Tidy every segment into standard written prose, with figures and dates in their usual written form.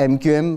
MQM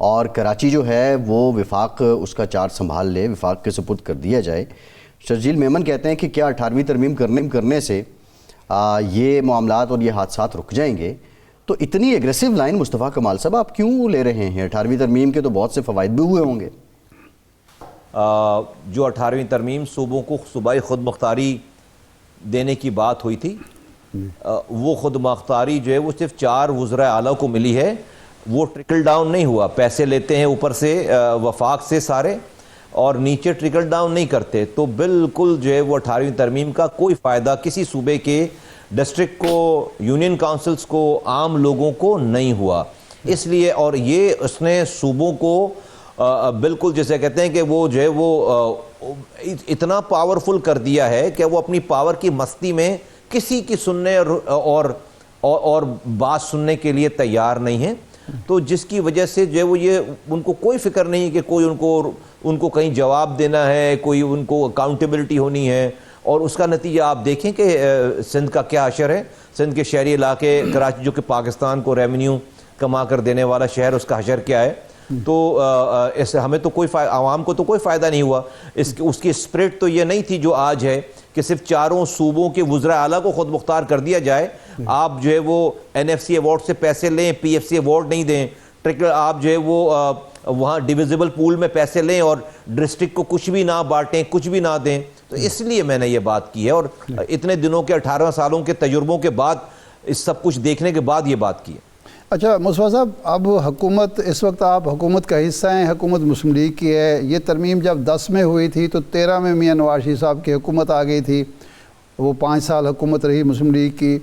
اور کراچی جو ہے وہ وفاق اس کا چارج سنبھال لے، وفاق کے سپرد کر دیا جائے۔ شرجیل میمن کہتے ہیں کہ کیا 18ویں ترمیم کرنے سے یہ معاملات اور یہ حادثات رک جائیں گے؟ تو اتنی ایگریسو لائن مصطفیٰ کمال صاحب آپ کیوں لے رہے ہیں؟ 18ویں ترمیم کے تو بہت سے فوائد بھی ہوئے ہوں گے۔ جو 18ویں ترمیم صوبوں کو صوبائی خود مختاری دینے کی بات ہوئی تھی، وہ خود مختاری جو ہے وہ صرف 4 وزراء اعلیٰ کو ملی ہے، وہ ٹرکل ڈاؤن نہیں ہوا۔ پیسے لیتے ہیں اوپر سے وفاق سے سارے اور نیچے ٹرکل ڈاؤن نہیں کرتے، تو بالکل جو ہے وہ 18ویں ترمیم کا کوئی فائدہ کسی صوبے کے ڈسٹرکٹ کو، یونین کاؤنسلز کو، عام لوگوں کو نہیں ہوا۔ اس لیے اور یہ اس نے صوبوں کو بالکل جیسے کہتے ہیں کہ وہ جو ہے وہ اتنا پاورفل کر دیا ہے کہ وہ اپنی پاور کی مستی میں کسی کی سننے اور بات سننے کے لیے تیار نہیں ہے، تو جس کی وجہ سے جو ہے وہ یہ ان کو کوئی فکر نہیں ہے کہ کوئی ان کو کہیں جواب دینا ہے، کوئی ان کو اکاؤنٹیبلٹی ہونی ہے۔ اور اس کا نتیجہ آپ دیکھیں کہ سندھ کا کیا حشر ہے، سندھ کے شہری علاقے، کراچی جو کہ پاکستان کو ریونیو کما کر دینے والا شہر، اس کا حشر کیا ہے۔ تو اس ہمیں تو کوئی عوام کو تو کوئی فائدہ نہیں ہوا۔ اس کی اسپرٹ تو یہ نہیں تھی جو آج ہے کہ صرف 4 صوبوں کے وزراء اعلیٰ کو خود مختار کر دیا جائے، آپ جو ہے وہ NFC ایوارڈ سے پیسے لیں، PFC ایوارڈ نہیں دیں، آپ جو ہے وہ وہاں ڈیویزیبل پول میں پیسے لیں اور ڈسٹرکٹ کو کچھ بھی نہ بانٹیں، کچھ بھی نہ دیں۔ تو اس لیے میں نے یہ بات کی ہے، اور اتنے دنوں کے 18 سالوں کے تجربوں کے بعد، اس سب کچھ دیکھنے کے بعد یہ بات کی ہے۔ اچھا مصطفیٰ صاحب، اب حکومت اس وقت آپ حکومت کا حصہ ہیں، حکومت مسلم لیگ کی ہے۔ یہ ترمیم جب 10 میں ہوئی تھی تو 13 میں میاں نواز شریف صاحب کی حکومت آ گئی تھی، وہ 5 سال حکومت رہی مسلم لیگ کی۔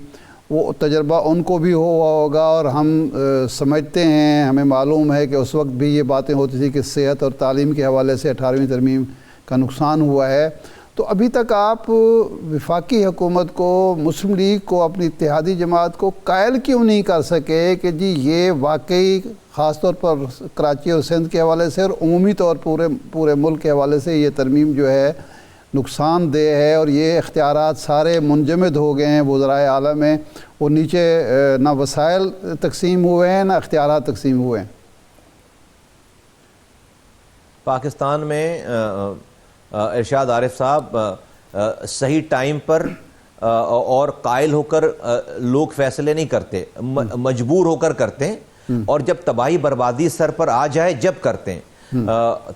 وہ تجربہ ان کو بھی ہوا ہوگا، اور ہم سمجھتے ہیں، ہمیں معلوم ہے کہ اس وقت بھی یہ باتیں ہوتی تھی کہ صحت اور تعلیم کے حوالے سے 18ویں ترمیم کا نقصان ہوا ہے۔ تو ابھی تک آپ وفاقی حکومت کو، مسلم لیگ کو، اپنی اتحادی جماعت کو قائل کیوں نہیں کر سکے کہ جی یہ واقعی خاص طور پر کراچی اور سندھ کے حوالے سے اور عمومی طور پورے ملک کے حوالے سے یہ ترمیم جو ہے نقصان دہ ہے، اور یہ اختیارات سارے منجمد ہو گئے ہیں وزرائے اعلیٰ میں، اور نیچے نہ وسائل تقسیم ہوئے ہیں نہ اختیارات تقسیم ہوئے ہیں؟ پاکستان میں ارشاد عارف صاحب صحیح ٹائم پر اور قائل ہو کر لوگ فیصلے نہیں کرتے، مجبور ہو کر کرتے ہیں، اور جب تباہی بربادی سر پر آ جائے جب کرتے ہیں۔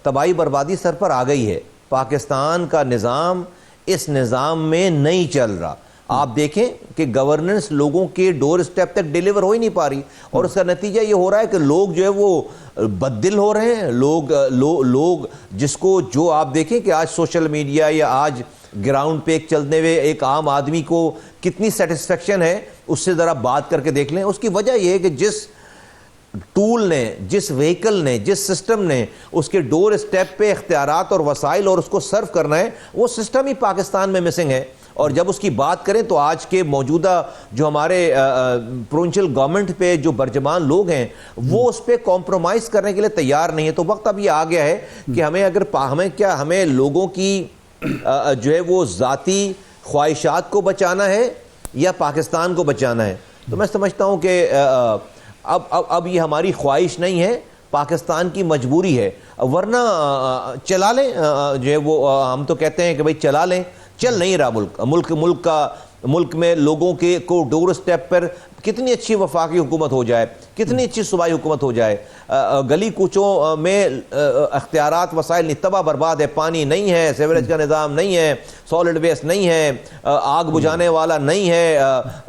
تباہی بربادی سر پر آ گئی ہے، پاکستان کا نظام اس نظام میں نہیں چل رہا۔ آپ دیکھیں کہ گورننس لوگوں کے ڈور اسٹیپ تک ڈیلیور ہو ہی نہیں پا رہی، اور اس کا نتیجہ یہ ہو رہا ہے کہ لوگ جو ہے وہ بددل ہو رہے ہیں۔ لوگ جس کو جو آپ دیکھیں کہ آج سوشل میڈیا یا آج گراؤنڈ پہ چلنے ہوئے ایک عام آدمی کو کتنی سیٹسفیکشن ہے، اس سے ذرا بات کر کے دیکھ لیں۔ اس کی وجہ یہ ہے کہ جس ٹول نے، جس وہیکل نے، جس سسٹم نے اس کے ڈور اسٹیپ پہ اختیارات اور وسائل اور اس کو سرو کرنا ہے، وہ سسٹم ہی پاکستان میں مسنگ ہے۔ اور جب اس کی بات کریں تو آج کے موجودہ جو ہمارے پروونشل گورنمنٹ پہ جو برجمان لوگ ہیں، وہ اس پہ کمپرومائز کرنے کے لیے تیار نہیں ہے۔ تو وقت اب یہ آ گیا ہے کہ ہمیں لوگوں کی جو ہے وہ ذاتی خواہشات کو بچانا ہے یا پاکستان کو بچانا ہے۔ تو میں سمجھتا ہوں کہ اب یہ ہماری خواہش نہیں ہے، پاکستان کی مجبوری ہے، ورنہ چلا لیں، جو ہے وہ ہم تو کہتے ہیں کہ بھائی چلا لیں، چل نہیں رہا ملک میں لوگوں کے کو ڈور اسٹیپ پر کتنی اچھی وفاقی حکومت ہو جائے، کتنی اچھی صوبائی حکومت ہو جائے، گلی کوچوں میں اختیارات وسائل نہیں، تباہ برباد ہے، پانی نہیں ہے، سیوریج کا نظام نہیں ہے، سالڈ ویسٹ نہیں ہے، آگ بجھانے والا نہیں ہے،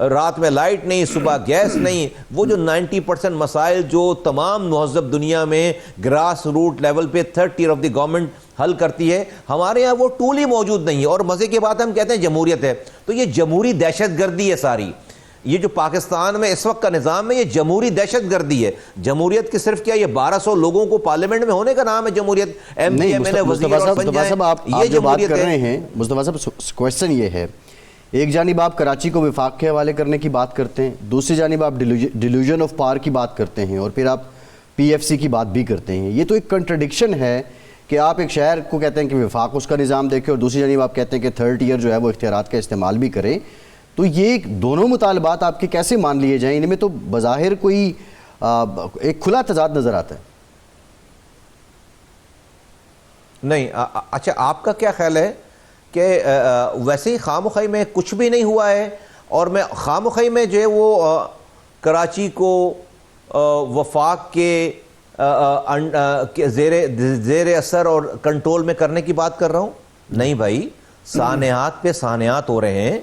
رات میں لائٹ نہیں، صبح گیس نہیں۔ وہ جو 90% مسائل جو تمام مہذب دنیا میں گراس روٹ لیول پہ 3rd tier of the government حل کرتی ہے، ہمارے ہاں وہ ٹول ہی موجود نہیں ہے۔ اور مزے کی بات ہم کہتے ہیں جمہوریت ہے، تو یہ جمہوری دہشت گردی ہے ساری۔ یہ جو پاکستان میں اس وقت کا نظام ہے، یہ جمہوری دہشت گردی ہے۔ جمہوریت کی صرف کیا، یہ 1200 لوگوں کو پارلیمنٹ میں ہونے کا نام ہے جمہوریت، مصطفیٰ صاحب آپ جو بات کر رہے ہیں، مصطفیٰ صاحب کویسچن یہ ہے، ایک جانب آپ کراچی کو وفاق کے حوالے کرنے کی بات کرتے ہیں، دوسری جانب آپ ڈیلیوژن آف پاور کی بات کرتے ہیں، اور پھر آپ PFC کی بات بھی کرتے ہیں۔ یہ تو ایک کنٹرڈکشن ہے کہ آپ ایک شہر کو کہتے ہیں کہ وفاق اس کا نظام دیکھے، اور دوسری جانب آپ کہتے ہیں کہ 3rd tier جو ہے وہ اختیارات کا استعمال بھی کریں۔ تو یہ دونوں مطالبات آپ کے کیسے مان لیے جائیں؟ ان میں تو بظاہر کوئی ایک کھلا تضاد نظر آتا ہے۔ نہیں اچھا آپ کا کیا خیال ہے کہ ویسے ہی خام و خواہ میں کچھ بھی نہیں ہوا ہے اور میں خام و خواہ میں جو ہے وہ کراچی کو وفاق کے زیر اثر اور کنٹرول میں کرنے کی بات کر رہا ہوں؟ نہیں بھائی، سانحات پہ سانحات ہو رہے ہیں.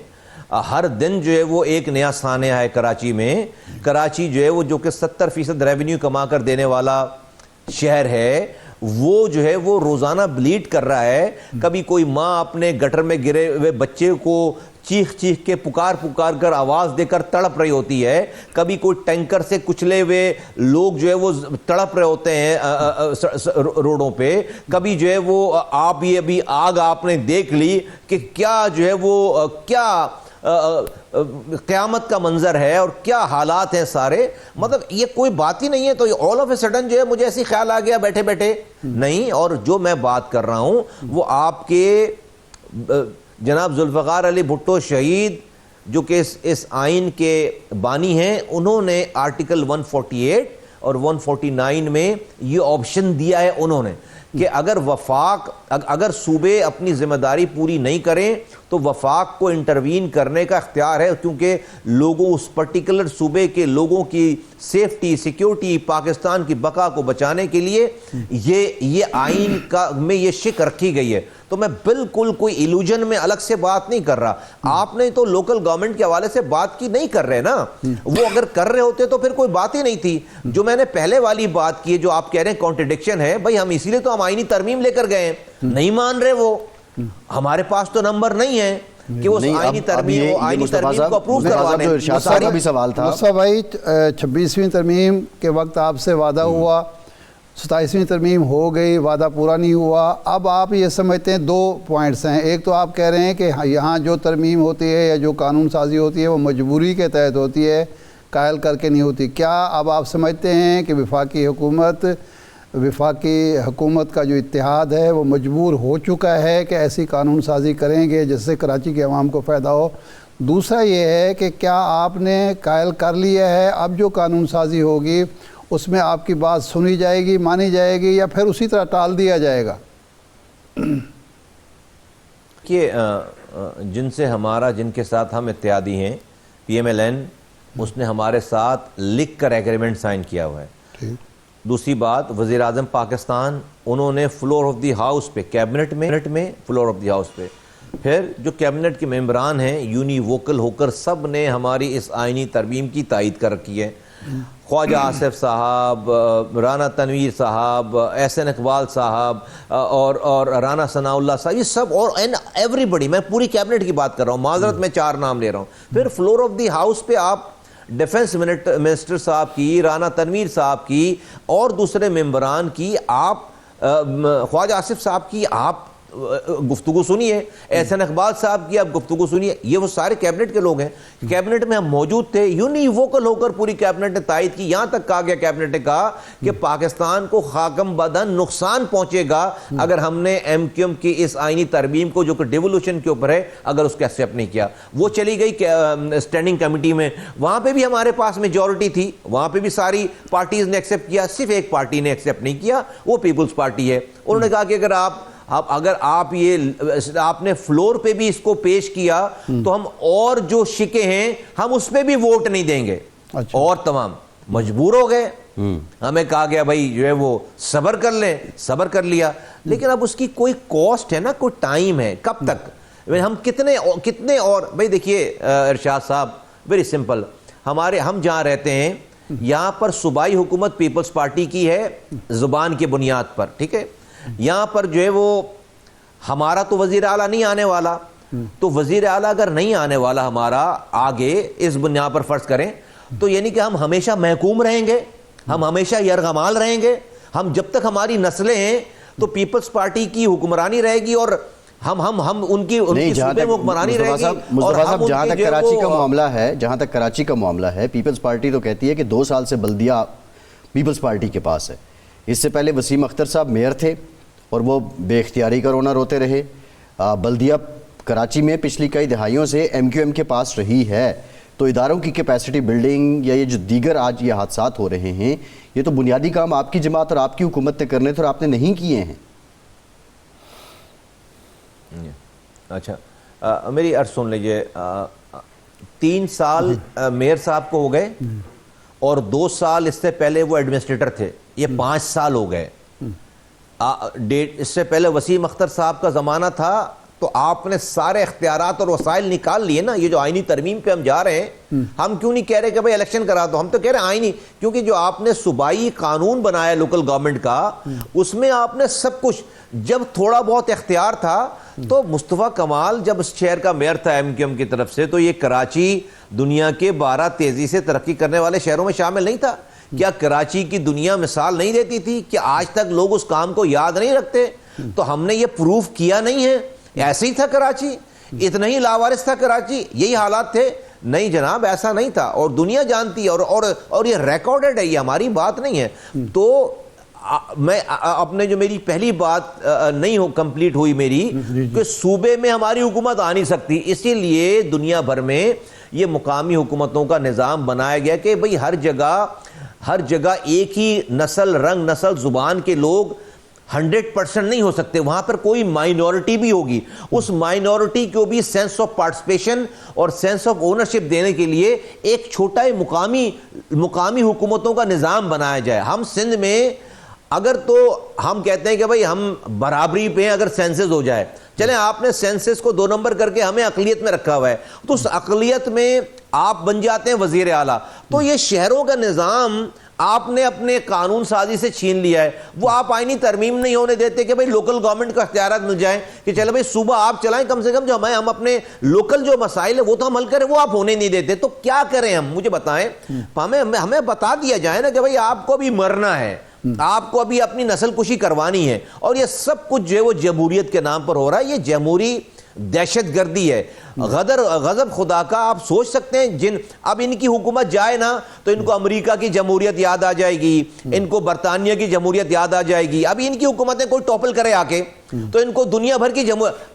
ہر دن جو ہے وہ ایک نیا سانحہ ہے کراچی میں. کراچی جو ہے وہ جو کہ 70% ریونیو کما کر دینے والا شہر ہے، وہ جو ہے وہ روزانہ بلیڈ کر رہا ہے. کبھی کوئی ماں اپنے گٹر میں گرے ہوئے بچے کو چیخ چیخ کے پکار کر آواز دے کر تڑپ رہی ہوتی ہے. کبھی کوئی ٹینکر سے کچلے ہوئے لوگ جو ہے وہ تڑپ رہے ہوتے ہیں روڈوں پہ. کبھی جو ہے وہ آپ یہ ابھی آگ آپ نے دیکھ لی کہ کیا جو ہے وہ کیا قیامت کا منظر ہے اور کیا حالات ہیں سارے. مطلب یہ کوئی بات ہی نہیں ہے. تو آل آف اے سڈن جو ہے مجھے ایسی خیال آ گیا بیٹھے بیٹھے نہیں. اور جو میں بات کر رہا ہوں وہ آپ کے جناب ذوالفقار علی بھٹو شہید جو کہ اس آئین کے بانی ہیں، انہوں نے آرٹیکل 148 اور 149 میں یہ آپشن دیا ہے انہوں نے کہ اگر صوبے اپنی ذمہ داری پوری نہیں کریں تو وفاق کو انٹروین کرنے کا اختیار ہے، کیونکہ لوگوں اس پرٹیکولر صوبے کے لوگوں کی سیفٹی سیکیورٹی پاکستان کی بقا کو بچانے کے لیے یہ آئین میں یہ شک رکھی گئی ہے. تو میں بالکل کوئی ایلوژن میں الگ سے بات نہیں کر رہا. آپ نے تو لوکل گورنمنٹ کے حوالے سے بات کی نہیں کر رہے نا. وہ اگر کر رہے ہوتے تو پھر کوئی بات ہی نہیں تھی. جو میں نے پہلے والی بات کی ہے جو آپ کہہ رہے ہیں کانٹرڈکشن ہے، بھائی ہم اسی لیے تو ہم آئینی ترمیم لے کر گئے ہیں. نہیں مان رہے وہ، ہمارے پاس تو نمبر نہیں ہے کہ اس آئینی ترمیم کو اپروو کروانے. مصطفیٰ بھائی 26ویں ترمیم کے وقت آپ سے وعدہ ہوا، 27ویں ترمیم ہو گئی، وعدہ پورا نہیں ہوا. اب آپ یہ سمجھتے ہیں 2 پوائنٹس ہیں. ایک تو آپ کہہ رہے ہیں کہ یہاں جو ترمیم ہوتی ہے یا جو قانون سازی ہوتی ہے وہ مجبوری کے تحت ہوتی ہے، قائل کر کے نہیں ہوتی. کیا اب آپ سمجھتے ہیں کہ وفاقی حکومت کا جو اتحاد ہے وہ مجبور ہو چکا ہے کہ ایسی قانون سازی کریں گے جس سے کراچی کے عوام کو فائدہ ہو؟ دوسرا یہ ہے کہ کیا آپ نے قائل کر لیا ہے اب جو قانون سازی ہوگی اس میں آپ کی بات سنی جائے گی، مانی جائے گی، یا پھر اسی طرح ٹال دیا جائے گا؟ کہ جن کے ساتھ ہم اتحادی ہیں، PMLN، اس نے ہمارے ساتھ لکھ کر ایگریمنٹ سائن کیا ہوا ہے. دوسری بات، وزیر اعظم پاکستان انہوں نے فلور آف دی ہاؤس پہ کیبنٹ میں فلور آف دی ہاؤس پہ، پھر جو کیبنٹ کے ممبران ہیں یونی ووکل ہو کر سب نے ہماری اس آئینی ترمیم کی تائید کر رکھی ہے. خواجہ آصف صاحب، رانا تنویر صاحب، احسن اقبال صاحب اور رانا ثناء اللہ صاحب، یہ سب اور ایوری بڈی، میں پوری کیبنٹ کی بات کر رہا ہوں، معذرت میں 4 نام لے رہا ہوں. پھر فلور آف دی ہاؤس پہ آپ ڈیفنس منسٹر صاحب کی، رانا تنویر صاحب کی اور دوسرے ممبران کی، آپ خواجہ آصف صاحب کی آپ گفتگو سنیے، احسن اقبال صاحب کی آپ گفتگو سنیے. یہ وہ سارے کیبنٹ کے لوگ ہیں. کیبنٹ میں ہم موجود تھے، یونی ووکل ہو کر پوری کیبنٹ نے تائید کی. یہاں تک کہا گیا کیبنٹ نے کہا کہ پاکستان کو خاکم بدن نقصان پہنچے گا اگر ہم نے MQM کی اس آئینی ترمیم کو جو کہ ڈیولوشن کے اوپر ہے اگر اس کو ایکسیپٹ نہیں کیا. وہ چلی گئی اسٹینڈنگ کمیٹی میں، وہاں پہ بھی ہمارے پاس میجورٹی تھی، وہاں پہ بھی ساری پارٹیز نے ایکسیپٹ کیا. صرف ایک پارٹی نے ایکسیپٹ نہیں کیا، وہ پیپلز پارٹی ہے. انہوں نے کہا کہ اگر آپ نے فلور پہ بھی اس کو پیش کیا تو ہم اور جو شکے ہیں ہم اس پہ بھی ووٹ نہیں دیں گے. اور تمام مجبور ہو گئے. ہمیں کہا گیا بھائی جو ہے وہ صبر کر لیں، صبر کر لیا. لیکن اب اس کی کوئی کاسٹ ہے نا، کوئی ٹائم ہے، کب تک ہم کتنے اور بھائی دیکھیے ارشاد صاحب، ویری سمپل، ہم جہاں رہتے ہیں یہاں پر صوبائی حکومت پیپلز پارٹی کی ہے زبان کے بنیاد پر، ٹھیک ہے. یہاں پر جو ہے وہ ہمارا تو وزیر اعلیٰ نہیں آنے والا، تو وزیر اعلیٰ اگر نہیں آنے والا ہمارا آگے اس بنیاد پر فرض کریں تو یعنی کہ ہم ہمیشہ محکوم رہیں گے، ہم ہمیشہ یرغمال رہیں گے. ہم جب تک ہماری نسلیں ہیں تو پیپلز پارٹی کی حکمرانی رہے گی اور ہم ان کی صوبے میں حکمرانی رہے گی. اور جہاں تک کراچی کا معاملہ ہے پیپلز پارٹی تو کہتی ہے کہ 2 سال سے بلدیہ پیپلز پارٹی کے پاس ہے. اس سے پہلے وسیم اختر صاحب میئر تھے اور وہ بے اختیاری کا رونا روتے رہے. بلدیہ کراچی میں پچھلی کئی دہائیوں سے MQM کے پاس رہی ہے. تو اداروں کی کیپیسٹی بلڈنگ یا یہ جو دیگر آج یہ حادثات ہو رہے ہیں، یہ تو بنیادی کام آپ کی جماعت اور آپ کی حکومت نے کرنے تھے اور آپ نے نہیں کیے ہیں. اچھا میری عرض سن لیجئے 3 سال میئر صاحب کو ہو گئے اور 2 سال اس سے پہلے وہ ایڈمنسٹریٹر تھے, یہ 5 سال ہو گئے. اس سے پہلے وسیم اختر صاحب کا زمانہ تھا تو آپ نے سارے اختیارات اور وسائل نکال لیے نا. یہ جو آئینی ترمیم پہ ہم جا رہے ہیں, ہم کیوں نہیں کہہ رہے کہ بھائی الیکشن کرا دو, ہم تو کہہ رہے ہیں آئینی, کیونکہ جو آپ نے صوبائی قانون بنایا لوکل گورنمنٹ کا, اس میں آپ نے سب کچھ, جب تھوڑا بہت اختیار تھا تو مصطفیٰ کمال جب اس شہر کا میئر تھا ایم کیو ایم کی طرف سے, تو یہ کراچی دنیا کے 12 تیزی سے ترقی کرنے والے شہروں میں شامل نہیں تھا. کیا کراچی کی دنیا مثال نہیں دیتی تھی کہ آج تک لوگ اس کام کو یاد نہیں رکھتے؟ تو ہم نے یہ پروف کیا نہیں ہے. ایسے ہی تھا کراچی, اتنا ہی لاوارث تھا کراچی, یہی حالات تھے؟ نہیں جناب, ایسا نہیں تھا, اور دنیا جانتی ہے, اور یہ ریکارڈڈ ہے, یہ ہماری بات نہیں ہے. تو میں اپنے جو میری پہلی بات نہیں کمپلیٹ ہوئی میری, کہ صوبے میں ہماری حکومت آ نہیں سکتی, اسی لیے دنیا بھر میں یہ مقامی حکومتوں کا نظام بنایا گیا کہ بھئی ہر جگہ ایک ہی نسل, رنگ, نسل, زبان کے لوگ 100% نہیں ہو سکتے. وہاں پر کوئی مائنورٹی بھی ہوگی, اس مائنورٹی کو بھی سینس آف پارٹیسپیشن اور سینس آف اونرشپ دینے کے لیے ایک چھوٹا مقامی حکومتوں کا نظام بنایا جائے. ہم سندھ میں اگر تو ہم کہتے ہیں کہ بھئی ہم برابری پہ ہیں اگر سینسز ہو جائے, چلیں آپ نے سینسز کو 2 نمبر کر کے ہمیں اقلیت میں رکھا ہوا ہے, تو اس اقلیت میں آپ بن جاتے ہیں وزیر اعلیٰ. تو یہ شہروں کا نظام آپ نے اپنے قانون سازی سے چھین لیا ہے. وہ آپ آئینی ترمیم نہیں ہونے دیتے کہ بھئی لوکل گورنمنٹ کا اختیارات مل جائیں, کہ چلے بھئی صوبہ آپ چلائیں, کم سے کم جو ہم اپنے لوکل جو مسائل ہیں وہ تو ہم حل کریں, وہ آپ ہونے نہیں دیتے. تو کیا کریں ہم, مجھے بتائیں, ہمیں بتا دیا جائے نا کہ بھئی آپ کو بھی مرنا ہے, آپ کو ابھی اپنی نسل کشی کروانی ہے, اور یہ سب کچھ جو ہے وہ جمہوریت کے نام پر ہو رہا ہے. یہ جمہوری دہشت گردی ہے, غضب خدا کا. آپ سوچ سکتے ہیں اب ان کی حکومت جائے نا تو ان کو امریکہ کی جمہوریت یاد آ جائے گی, ان کو برطانیہ کی جمہوریت یاد آ جائے گی. ابھی ان کی حکومتیں کوئی ٹاپل کرے آ کے تو ان کو دنیا بھر کی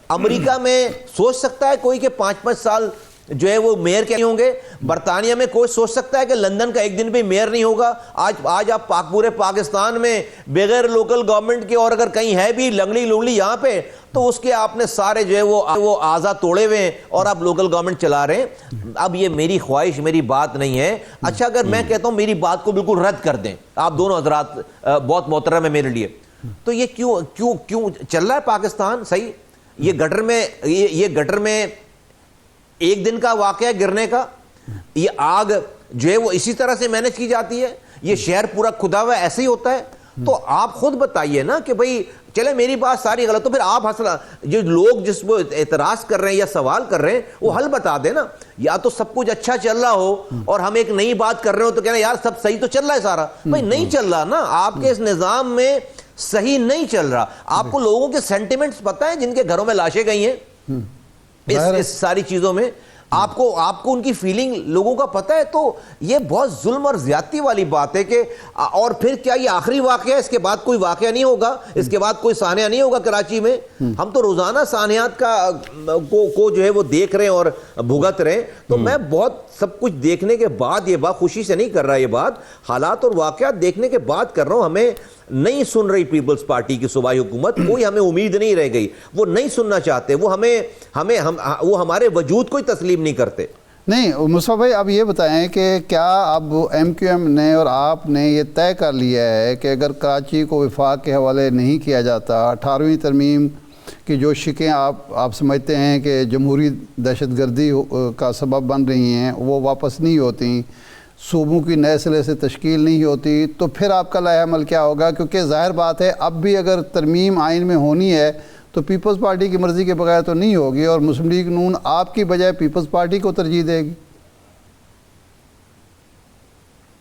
امریکہ میں سوچ سکتا ہے کوئی کہ 5-5 سال جو ہے وہ میئر کیا ہوں گے. برطانیہ میں کوئی سوچ سکتا ہے کہ لندن کا ایک دن بھی میئر نہیں ہوگا. آج آپ پورے پاکستان میں بغیر لوکل گورنمنٹ کے, اور اگر کہیں ہے بھی لنگڑی لونگڑی یہاں پہ, تو اس کے آپ نے سارے جو ہے وہ اعضاء توڑے ہوئے ہیں اور آپ لوکل گورنمنٹ چلا رہے ہیں. اب یہ میری خواہش, میری بات نہیں ہے. اچھا اگر میں کہتا ہوں میری بات کو بالکل رد کر دیں آپ دونوں حضرات, بہت محترم ہے میرے لیے, تو یہ کیوں چل رہا ہے پاکستان؟ صحیح, یہ گٹر میں ایک دن کا واقعہ گرنے کا, یہ آگ جو ہے وہ اسی طرح سے مینج کی جاتی ہے, یہ شہر پورا کھدا ہوا ایسے ہی ہوتا ہے. تو آپ خود بتائیے نا کہ بھئی چلے میری بات ساری غلط, تو پھر آپ جو لوگ جس کو اعتراض کر رہے ہیں یا سوال کر رہے ہیں وہ حل بتا دیں نا. یا تو سب کچھ اچھا چل رہا ہو اور ہم ایک نئی بات کر رہے ہو تو کہنا یار سب صحیح تو چل رہا ہے سارا. بھئی نہیں چل رہا نا, آپ کے اس نظام میں صحیح نہیں چل رہا. آپ کو لوگوں کے سینٹیمنٹس پتہ ہیں جن کے گھروں میں لاشیں گئی ہیں اس ساری چیزوں میں, آپ کو ان کی فیلنگ لوگوں کا پتہ ہے. تو یہ بہت ظلم اور زیادتی والی بات ہے کہ, اور پھر کیا یہ آخری واقعہ ہے؟ اس کے بعد کوئی واقعہ نہیں ہوگا, اس کے بعد کوئی سانحہ نہیں ہوگا کراچی میں. ہم تو روزانہ سانحات کو جو ہے وہ دیکھ رہے ہیں اور بھگت رہے ہیں. تو میں بہت سب کچھ دیکھنے کے بعد, یہ بات خوشی سے نہیں کر رہا, یہ بات حالات اور واقعات دیکھنے کے بعد کر رہا ہوں. ہمیں نہیں سن رہی پیپلز پارٹی کی صوبائی حکومت, کوئی ہمیں امید نہیں رہ گئی, وہ نہیں سننا چاہتے, وہ ہمارے وجود کو ہی تسلیم نہیں کرتے. نہیں مصطفیٰ بھائی, اب یہ بتائیں کہ کیا اب ایم کیو ایم نے اور آپ نے یہ طے کر لیا ہے کہ اگر کراچی کو وفاق کے حوالے نہیں کیا جاتا, 18ویں ترمیم کی جو شکیں آپ سمجھتے ہیں کہ جمہوری دہشت گردی کا سبب بن رہی ہیں وہ واپس نہیں ہوتی, صوبوں کی نئے سرے سے تشکیل نہیں ہوتی, تو پھر آپ کا لائحہ عمل کیا ہوگا؟ کیونکہ ظاہر بات ہے اب بھی اگر ترمیم آئین میں ہونی ہے تو پیپلز پارٹی کی مرضی کے بغیر تو نہیں ہوگی, اور مسلم لیگ نون آپ کی بجائے پیپلز پارٹی کو ترجیح دے گی.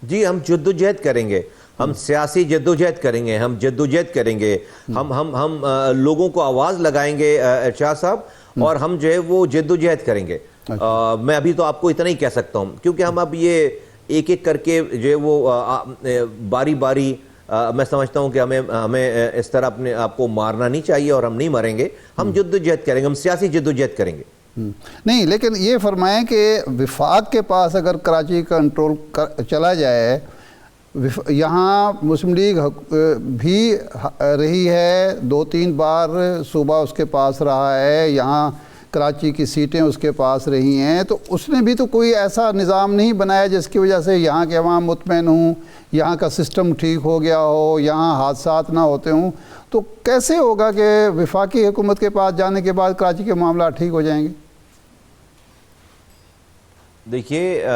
جی ہم جدوجہد کریں گے, ہم سیاسی جدوجہد کریں گے, ہم جدوجہد کریں گے, ہم لوگوں کو آواز لگائیں گے ارشاد صاحب, اور ہم جو ہے وہ جدوجہد کریں گے. میں ابھی تو آپ کو اتنا ہی کہہ سکتا ہوں, کیونکہ ہم اب یہ ایک ایک کر کے جو ہے وہ باری باری, میں سمجھتا ہوں کہ ہمیں اس طرح اپنے آپ کو مارنا نہیں چاہیے, اور ہم نہیں مریں گے. ہم جدوجہد کریں گے, ہم سیاسی جدوجہد کریں گے. نہیں لیکن یہ فرمائیں کہ وفاق کے پاس اگر کراچی کنٹرول چلا جائے یہاں مسلم لیگ بھی رہی ہے، 2-3 بار صوبہ اس کے پاس رہا ہے، یہاں کراچی کی سیٹیں اس کے پاس رہی ہیں، تو اس نے بھی تو کوئی ایسا نظام نہیں بنایا جس کی وجہ سے یہاں کے عوام مطمئن ہوں، یہاں کا سسٹم ٹھیک ہو گیا ہو، یہاں حادثات نہ ہوتے ہوں. تو کیسے ہوگا کہ وفاقی حکومت کے پاس جانے کے بعد کراچی کے معاملات ٹھیک ہو جائیں گے؟ دیکھیے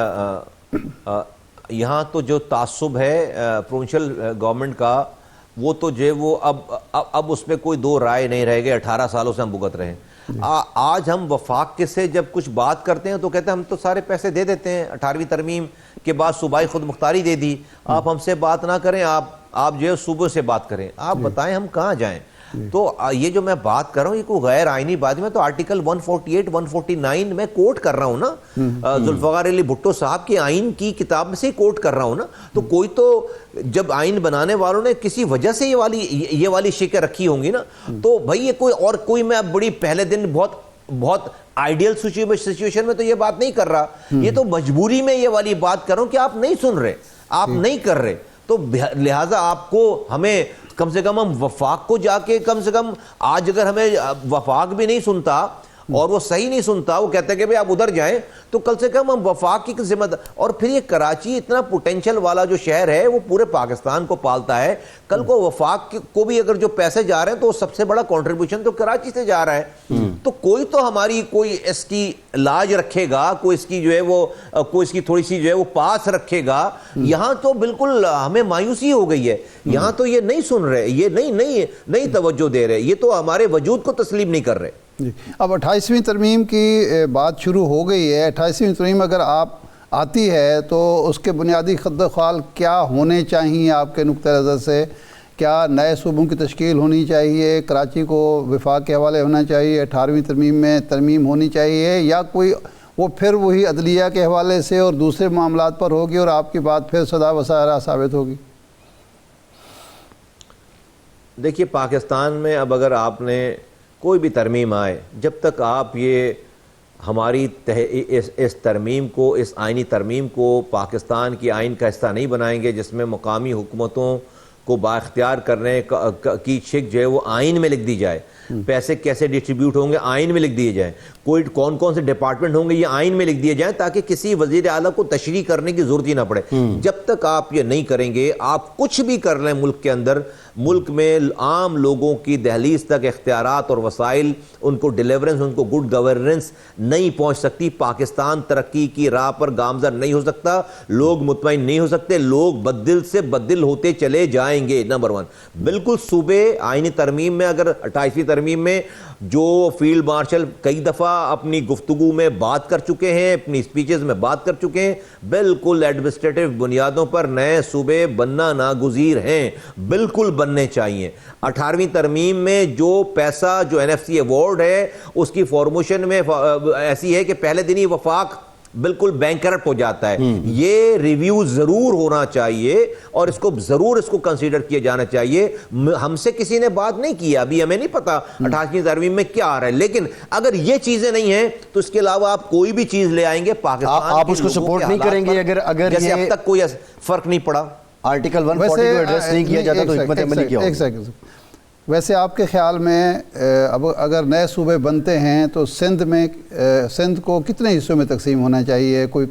یہاں تو جو تعصب ہے پروونشل گورنمنٹ کا، وہ تو جو وہ اب اس پہ کوئی دو رائے نہیں رہ گئے. 18 سالوں سے ہم بھگت رہے ہیں. آج ہم وفاق کے سے جب کچھ بات کرتے ہیں تو کہتے ہیں ہم تو سارے پیسے دے دیتے ہیں، 18ویں ترمیم کے بعد صوبائی خود مختاری دے دی، آپ ہم سے بات نہ کریں، آپ جو ہے صوبوں سے بات کریں. آپ بتائیں ہم کہاں جائیں؟ تو یہ جو میں بات کر رہا ہوں یہ کوئی غیر آئینی بات، میں تو آرٹیکل 148 149 میں کوٹ کر رہا ہوں نا، ذوالفقار علی بھٹو صاحب کے آئین کی کتاب سے کوٹ کر رہا ہوں نا. تو کوئی تو جب آئین بنانے والوں نے کسی وجہ سے یہ والی شکیں رکھی ہوں گی نا، تو بھائی یہ کوئی میں بڑی پہلے دن بہت آئیڈیل سچویشن میں تو یہ بات نہیں کر رہا، یہ تو مجبوری میں یہ والی بات کر رہا ہوں کہ آپ نہیں سن رہے، آپ نہیں کر رہے. تو لہٰذا آپ کو ہمیں کم سے کم ہم وفاق کو جا کے کم سے کم آج اگر ہمیں وفاق بھی نہیں سنتا اور وہ صحیح نہیں سنتا، وہ کہتے ہیں کہ بھئی آپ ادھر جائیں، تو کل سے کم ہم وفاق کی ذمہ دار. اور پھر یہ کراچی اتنا پوٹینشل والا جو شہر ہے وہ پورے پاکستان کو پالتا ہے. کل کو وفاق کو بھی اگر جو پیسے جا رہے ہیں تو سب سے بڑا کنٹریبیوشن تو کراچی سے جا رہا ہے. تو کوئی تو ہماری کوئی اس کی لاج رکھے گا، کوئی اس کی جو ہے وہ کوئی اس کی تھوڑی سی جو ہے وہ پاس رکھے گا. یہاں تو بالکل ہمیں مایوسی ہو گئی ہے، یہاں تو یہ نہیں سن رہے، یہ نہیں توجہ دے رہے، یہ تو ہمارے وجود کو تسلیم نہیں کر رہے. جی اب 28ویں ترمیم کی بات شروع ہو گئی ہے. 28ویں ترمیم اگر آتی ہے تو اس کے بنیادی خط و خال کیا ہونے چاہیے آپ کے نقطہ نظر سے؟ کیا نئے صوبوں کی تشکیل ہونی چاہیے؟ کراچی کو وفاق کے حوالے ہونا چاہیے؟ 18ویں ترمیم میں ترمیم ہونی چاہیے؟ یا کوئی وہ پھر وہی عدلیہ کے حوالے سے اور دوسرے معاملات پر ہوگی اور آپ کی بات پھر سدا وسارا ثابت ہوگی؟ دیکھیے پاکستان میں اب اگر آپ نے کوئی بھی ترمیم آئے، جب تک آپ یہ ہماری اس ترمیم کو، اس آئینی ترمیم کو پاکستان کی آئین کا حصہ نہیں بنائیں گے، جس میں مقامی حکومتوں کو بااختیار کرنے کی شک جو ہے وہ آئین میں لکھ دی جائے، پیسے کیسے ڈسٹریبیوٹ ہوں گے آئین میں لکھ دیے جائیں، کون سے ڈپارٹمنٹ ہوں گے یہ آئین میں لکھ دیے جائیں، تاکہ کسی وزیر اعلیٰ کو تشریح کرنے کی ضرورت ہی نہ پڑے. جب تک آپ یہ نہیں کریں گے، آپ کچھ بھی کر لیں ملک کے اندر، ملک میں عام لوگوں کی دہلیز تک اختیارات اور وسائل، ان کو ڈیلیورنس، ان کو گڈ گورننس نہیں پہنچ سکتی. پاکستان ترقی کی راہ پر گامزن نہیں ہو سکتا، لوگ مطمئن نہیں ہو سکتے، لوگ بددل سے بددل ہوتے چلے جائیں گے. نمبر 1 بالکل صوبے آئینی ترمیم میں، اگر 28ویں ترمیم میں جو فیلڈ مارشل کئی دفعہ اپنی گفتگو میں بات کر چکے ہیں، اپنی سپیچز میں بات کر چکے ہیں، بالکل ایڈمنسٹریٹو بنیادوں پر نئے صوبے بننا ناگزیر ہیں، بالکل بننے چاہیے. 18ویں ترمیم میں جو پیسہ جو NFC ایوارڈ ہے اس کی فارموشن میں ایسی ہے کہ پہلے دن ہی وفاق بالکل بینکرپٹ ہو جاتا ہے. یہ ریویو ضرور ہونا چاہیے اور اس کو ضرور کنسیڈر کیا جانا چاہیے. ہم سے کسی نے بات نہیں کی، ابھی ہمیں نہیں پتا 28ویں ترمیم میں کیا آ رہا ہے، لیکن اگر یہ چیزیں نہیں ہیں تو اس کے علاوہ آپ کوئی بھی چیز لے آئیں گے پاکستان آپ اس کو سپورٹ نہیں کریں گے اگر جیسے اب تک کوئی فرق نہیں پڑا. آرٹیکل 140 کو ایڈریس نہیں کیا جاتا تو حکمت عملی کیا ہوگی؟ ویسے آپ کے خیال میں اب اگر نئے صوبے بنتے ہیں تو سندھ کو کتنے حصوں میں تقسیم ہونا چاہیے؟ کوئی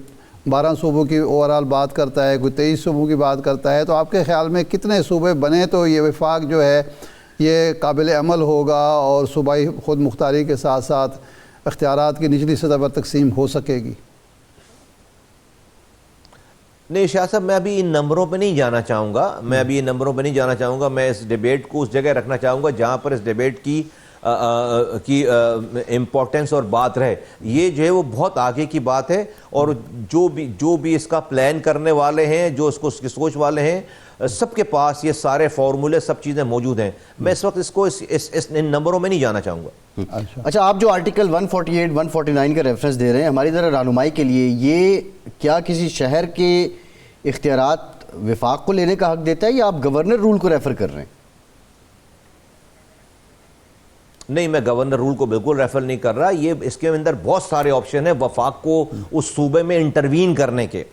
12 صوبوں کی اوورال بات کرتا ہے، کوئی 23 صوبوں کی بات کرتا ہے. تو آپ کے خیال میں کتنے صوبے بنے تو یہ وفاق جو ہے یہ قابل عمل ہوگا اور صوبائی خود مختاری کے ساتھ ساتھ اختیارات کی نچلی سطح پر تقسیم ہو سکے گی؟ نہیں شاہ صاحب، میں ابھی ان نمبروں پہ نہیں جانا چاہوں گا. میں اس ڈیبیٹ کو اس جگہ رکھنا چاہوں گا جہاں پر اس ڈیبیٹ کی امپورٹنس اور بات رہے. یہ جو ہے وہ بہت آگے کی بات ہے، اور جو بھی اس کا پلان کرنے والے ہیں، جو اس کی سوچ والے ہیں، سب کے پاس یہ سارے فارمولے، سب چیزیں موجود ہیں. میں اس وقت اس کو ان نمبروں میں نہیں جانا چاہوں گا. اچھا، آپ جو آرٹیکل 148 149 کا ریفرنس دے رہے ہیں ہماری ذرا رہنمائی کے لیے، یہ کیا کسی شہر کے اختیارات وفاق کو لینے کا حق دیتا ہے یا آپ گورنر رول کو ریفر کر رہے ہیں؟ نہیں، میں گورنر رول کو بالکل ریفر نہیں کر رہا. یہ اس کے اندر بہت سارے آپشن ہیں وفاق کو اس صوبے میں انٹروین کرنے کے.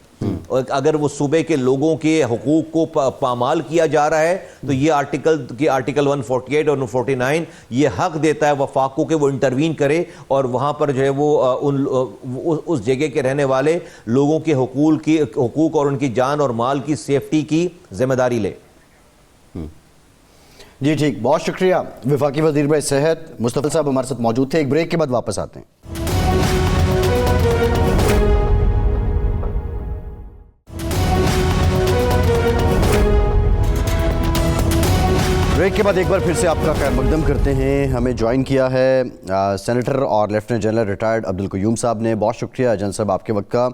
اگر وہ صوبے کے لوگوں کے حقوق کو پامال کیا جا رہا ہے تو یہ آرٹیکل 148 اور 149 یہ حق دیتا ہے وفاق کو کہ وہ انٹروین کرے اور وہاں پر جو ہے وہ اس جگہ کے رہنے والے لوگوں کے حقوق اور ان کی جان اور مال کی سیفٹی کی ذمہ داری لے. جی ٹھیک، بہت شکریہ. وفاقی وزیر برائے صحت مصطفی صاحب ہمارے ساتھ موجود تھے. ایک بریک کے بعد واپس آتے ہیں. بریک کے بعد ایک بار پھر سے آپ کا خیر مقدم کرتے ہیں. ہمیں جوائن کیا ہے سینیٹر اور لیفٹیننٹ جنرل ریٹائرڈ عبدالقیوم صاحب نے. بہت شکریہ جنرل صاحب آپ کے وقت کا.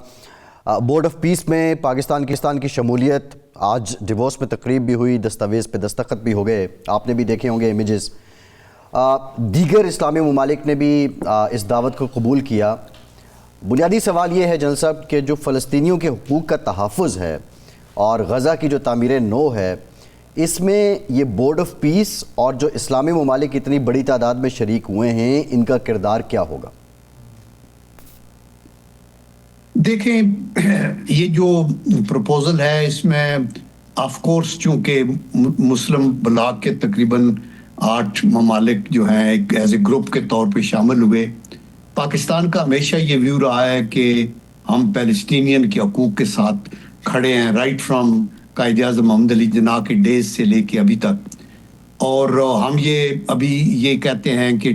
بورڈ آف پیس میں پاکستان کی شمولیت، آج ڈیوورس میں تقریب بھی ہوئی، دستاویز پہ دستخط بھی ہو گئے، آپ نے بھی دیکھے ہوں گے امیجز. دیگر اسلامی ممالک نے بھی اس دعوت کو قبول کیا. بنیادی سوال یہ ہے جنرل صاحب کہ جو فلسطینیوں کے حقوق کا تحفظ ہے اور غزہ کی جو تعمیر نو ہے، اس میں یہ بورڈ آف پیس اور جو اسلامی ممالک اتنی بڑی تعداد میں شریک ہوئے ہیں، ان کا کردار کیا ہوگا؟ دیکھیں، یہ جو پروپوزل ہے اس میں آف کورس چونکہ مسلم بلاک کے تقریباً 8 ممالک جو ہیں ایک ایز اے گروپ کے طور پہ شامل ہوئے. پاکستان کا ہمیشہ یہ ویو رہا ہے کہ ہم پیلسٹینین کے حقوق کے ساتھ کھڑے ہیں، رائٹ فرام قائد اعظم محمد علی جناح کے ڈیز سے لے کے ابھی تک. اور ہم ابھی یہ کہتے ہیں کہ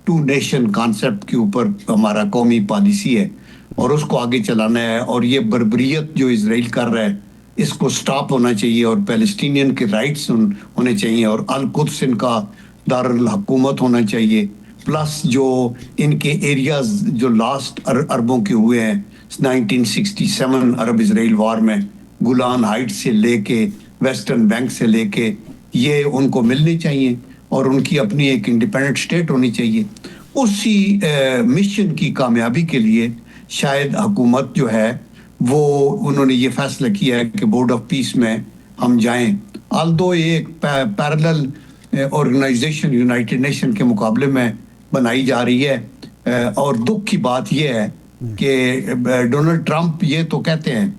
2 نیشن کانسیپٹ کے اوپر ہمارا قومی پالیسی ہے اور اس کو آگے چلانا ہے. اور یہ بربریت جو اسرائیل کر رہا ہے اس کو سٹاپ ہونا چاہیے اور پیلسٹینین کے رائٹس ہونے چاہیے اور القدس ان کا دارالحکومت ہونا چاہیے. پلس جو ان کے ایریاز جو لاسٹ عربوں کے ہوئے ہیں 1967 عرب اسرائیل وار میں، گولان ہائٹ سے لے کے ویسٹرن بینک سے لے کے، یہ ان کو ملنے چاہیے اور ان کی اپنی ایک انڈیپینڈنٹ اسٹیٹ ہونی چاہیے. اسی مشن کی کامیابی کے لیے شاید حکومت جو ہے وہ انہوں نے یہ فیصلہ کیا ہے کہ بورڈ آف پیس میں ہم جائیں. آلدو ایک پیرلل آرگنائزیشن یونائٹڈ نیشن کے مقابلے میں بنائی جا رہی ہے، اور دکھ کی بات یہ ہے کہ ڈونلڈ ٹرمپ یہ تو کہتے ہیں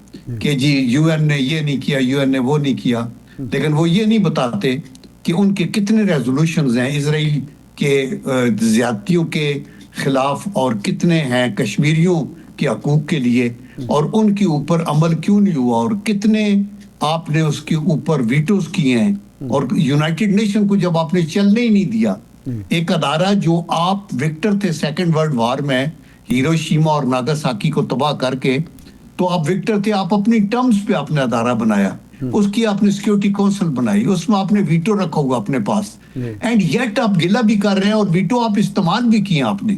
کہ جی یو این نے یہ نہیں کیا، یو این نے وہ نہیں کیا، لیکن وہ یہ نہیں بتاتے کہ ان کے کتنے ریزولوشنز ہیں اسرائیل کے زیادتیوں کے خلاف اور کتنے ہیں کشمیریوں کے حقوق کے لیے، اور ان کے اوپر عمل کیوں نہیں ہوا اور کتنے آپ نے اس کے اوپر ویٹوز کیے ہیں. اور یونائٹڈ نیشن کو جب آپ نے چلنے ہی نہیں دیا، ایک ادارہ جو آپ وکٹر تھے سیکنڈ ورلڈ وار میں، ہیروشیما اور ناگاساکی کو تباہ کر کے، تو آپ وکٹر تھے، آپ اپنی ٹرمز پہ اپنا ادارہ بنایا، اس کی آپ نے سیکیورٹی کونسل بنائی، اس میں آپ نے ویٹو رکھا ہوا اپنے پاس، اینڈ یٹ آپ گلہ بھی کر رہے ہیں اور ویٹو آپ استعمال بھی کیے آپ نے.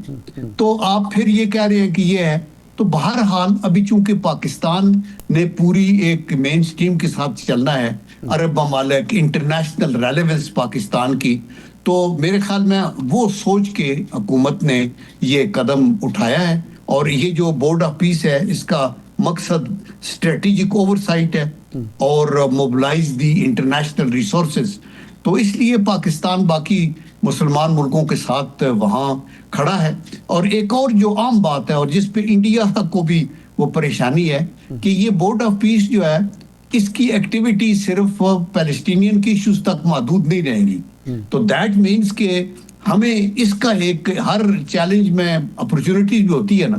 تو آپ پھر یہ کہہ رہے ہیں کہ یہ ہے. تو بہرحال ابھی چونکہ پاکستان نے پوری ایک مین سٹریم کے ساتھ چلنا ہے، عرب ممالک، انٹرنیشنل ریلیونس پاکستان کی، تو میرے خیال میں وہ سوچ کے حکومت نے یہ قدم اٹھایا ہے. اور یہ جو بورڈ آف پیس ہے اس کا مقصد اسٹریٹجک اوورسائٹ ہے اور موبلائز دی انٹرنیشنل ریسورسز. تو اس لیے پاکستان باقی مسلمان ملکوں کے ساتھ وہاں کھڑا ہے. اور ایک اور جو عام بات ہے اور جس پہ انڈیا کو بھی وہ پریشانی ہے کہ یہ بورڈ آف پیس جو ہے اس کی ایکٹیویٹی صرف پیلسٹینین کی ایشوز تک محدود نہیں رہیں گی. تو دیٹ مینس کہ ہمیں اس کا ایک ہر چیلنج میں اپرچونٹی بھی ہوتی ہے نا،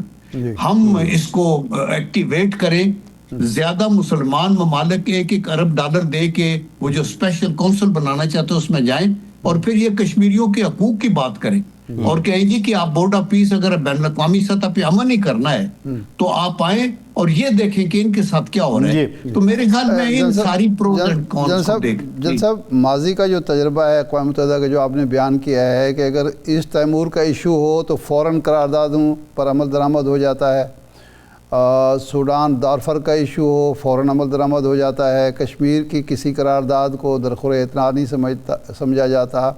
ہم اس کو ایکٹیویٹ کریں. زیادہ مسلمان ممالک ایک ارب ڈالر دے کے وہ جو اسپیشل کونسل بنانا چاہتے ہیں اس میں جائیں اور پھر یہ کشمیریوں کے حقوق کی بات کریں اور کہیں جی کہ آپ بورڈ آف پیس اگر بین الاقوامی سطح پہ امن ہی کرنا ہے تو آپ آئیں اور یہ دیکھیں کہ ان کے ساتھ کیا ہو رہا ہے. تو میرے خیال میں ان ساری پروز اینڈ کونس کو دیکھ. جن صاحب، ماضی کا جو تجربہ ہے اقوام متحدہ کا جو آپ نے بیان کیا ہے کہ اگر ایسٹ تیمور کا ایشو ہو تو فوراً قراردادوں پر عمل درآمد ہو جاتا ہے، سوڈان دارفر کا ایشو ہو فوراً عمل درآمد ہو جاتا ہے، کشمیر کی کسی قرارداد کو درخور اعتراض نہیں سمجھا جاتا.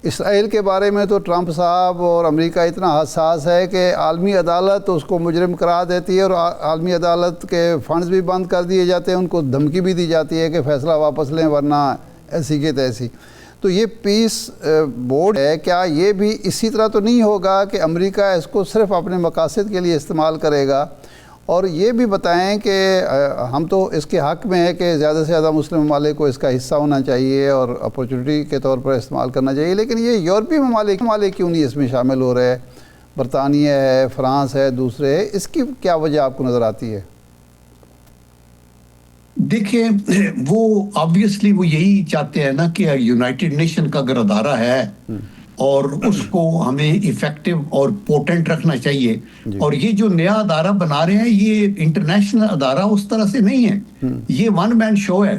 اسرائیل کے بارے میں تو ٹرمپ صاحب اور امریکہ اتنا حساس ہے کہ عالمی عدالت اس کو مجرم قرار دیتی ہے اور عالمی عدالت کے فنڈز بھی بند کر دیے جاتے ہیں، ان کو دھمکی بھی دی جاتی ہے کہ فیصلہ واپس لیں ورنہ ایسی کی تیسی. تو یہ پیس بورڈ ہے، کیا یہ بھی اسی طرح تو نہیں ہوگا کہ امریکہ اس کو صرف اپنے مقاصد کے لیے استعمال کرے گا اور یہ بھی بتائیں کہ ہم تو اس کے حق میں ہے کہ زیادہ سے زیادہ مسلم ممالک کو اس کا حصہ ہونا چاہیے اور اپورچونٹی کے طور پر استعمال کرنا چاہیے، لیکن یہ یورپی ممالک کیوں نہیں اس میں شامل ہو رہے؟ برطانیہ ہے، فرانس ہے، دوسرے ہے، اس کی کیا وجہ آپ کو نظر آتی ہے؟ دیکھیں وہ آبویسلی وہ یہی چاہتے ہیں نا کہ یونائٹڈ نیشن کا اگر ادارہ ہے اور اس کو ہمیں ایفیکٹو اور پوٹنٹ رکھنا چاہیے، اور یہ جو نیا ادارہ بنا رہے ہیں یہ انٹرنیشنل ادارہ اس طرح سے نہیں ہے، یہ ون مین شو ہے،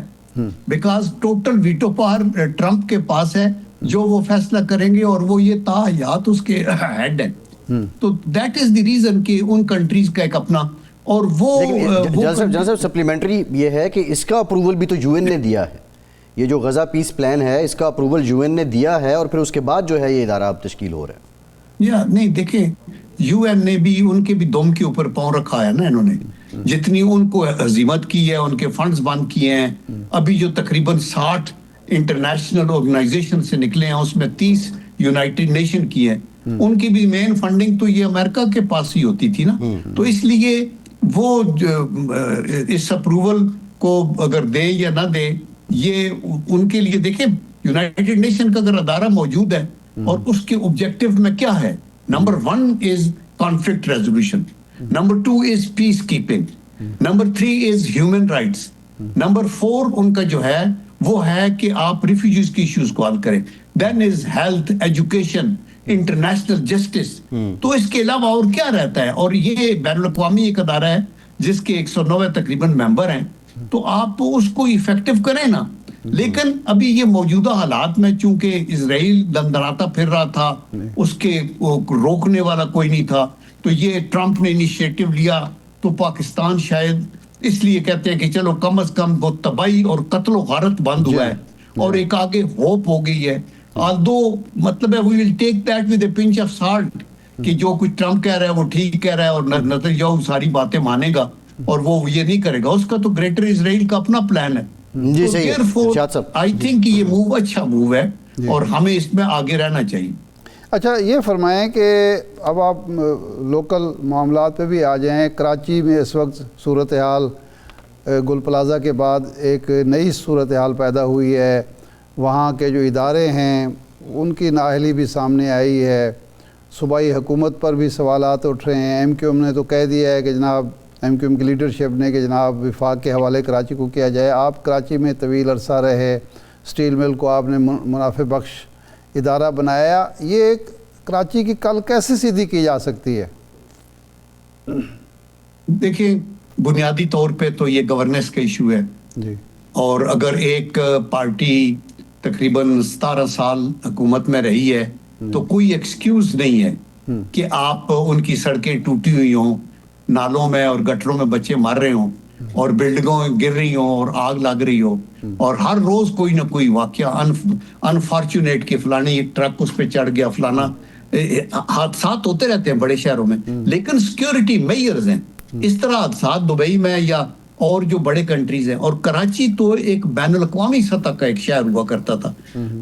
because total veto power Trump کے پاس ہے، جو وہ فیصلہ کریں گے اور وہ یہ تا حیات اس کے ہیڈ ہے. تو دیٹ از دی ریزن کہ ان کنٹریز کا ایک اپنا، اور وہ جنرل صاحب سپلیمنٹری یہ ہے کہ اس کا اپروول بھی تو یو این نے دیا ہے، یہ جو غزہ پیس پلان ہے اس کا اپروول یو این نے دیا ہے، اور پھر اس کے بعد جو ہے یہ ادارہ اب تشکیل ہو رہا ہے. یا نہیں، دیکھیں یو این نے بھی ان کے بھی دم کے اوپر پاؤں رکھا ہے نا، انہوں نے جتنی ان کو ہزیمت کی ہے، ان کے فنڈز بند کیے ہیں، ابھی جو تقریباً 60 انٹرنیشنل آرگنائزیشن سے نکلے ہیں اس میں 30 یونائٹڈ نیشن کی ہیں، ان کی بھی مین فنڈنگ تو یہ امریکہ کے پاس ہی ہوتی تھی نا. تو اس لیے وہ اس اپروول کو اگر دیں یا نہ دیں، یہ ان کے لیے، دیکھیں یونائٹڈ نیشن کا اگر ادارہ موجود ہے اور اس کے آبجیکٹو میں کیا ہے، number 1 is conflict resolution, number 2 is piece keeping, number 3 is human rights, number 4 ان کا جو ہے وہ ہے کہ آپ ریفیوجیز کی ایشوز کو حل کریں، then is health, education, international justice. تو اس کے علاوہ اور کیا رہتا ہے؟ اور یہ بین الاقوامی ایک ادارہ ہے جس کے 109 تقریباً ممبر ہیں، تو آپ اس کو ایفیکٹو کریں نا. لیکن ابھی یہ موجودہ حالات میں چونکہ اسرائیل دندراتا پھر رہا تھا، اس کے روکنے والا کوئی نہیں تھا، تو یہ ٹرمپ نے انیشیٹو لیا، تو پاکستان شاید اس لیے کہتے ہیں کہ چلو کم از کم وہ تباہی اور قتل و غارت بند ہوا ہے اور ایک آگے ہوپ ہو گئی ہے. although مطلب ہے we will take that with a pinch of salt کہ جو کچھ ٹرمپ کہہ رہا ہے وہ ٹھیک کہہ رہا ہے اور نتنیاہو ساری باتیں مانے گا اور وہ یہ نہیں کرے گا، اس کا تو گریٹر اسرائیل کا اپنا پلان ہے. جی صحیح ہے. آئی تھنک یہ موو اچھا موو ہے اور ہمیں اس میں آگے رہنا چاہیے. اچھا یہ فرمائیں کہ اب آپ لوکل معاملات پہ بھی آ جائیں. کراچی میں اس وقت صورتحال گل پلازہ کے بعد ایک نئی صورتحال پیدا ہوئی ہے، وہاں کے جو ادارے ہیں ان کی نااہلی بھی سامنے آئی ہے، صوبائی حکومت پر بھی سوالات اٹھ رہے ہیں. ایم کیو ایم نے تو کہہ دیا ہے کہ جناب، ایم کیو ایم کی لیڈرشپ نے کہ جناب وفاق کے حوالے کراچی کو کیا جائے. آپ کراچی میں طویل عرصہ رہے، سٹیل مل کو آپ نے منافع بخش ادارہ بنایا، یہ کراچی کی کل کیسے سیدھی کی جا سکتی ہے؟ دیکھیں بنیادی طور پہ تو یہ گورننس کا ایشو ہے جی، اور اگر ایک پارٹی تقریباً 17 سال حکومت میں رہی ہے تو کوئی ایکسکیوز نہیں ہے کہ آپ ان کی سڑکیں ٹوٹی ہوئی ہوں، نالوں میں اور گٹروں میں بچے مر رہے ہوں اور بلڈنگوں گر رہی ہوں اور آگ لگ رہی ہو، اور ہر روز کوئی نہ کوئی واقعہ انفارچونیٹ کہ فلانے ایک ٹرک اس پہ چڑھ گیا، فلانا حادثات ہوتے رہتے ہیں بڑے شہروں میں، لیکن سیکیورٹی میئرز ہیں. اس طرح حادثات دبئی میں یا اور جو بڑے کنٹریز ہیں، اور کراچی تو ایک بین الاقوامی سطح کا ایک شہر ہوا کرتا تھا.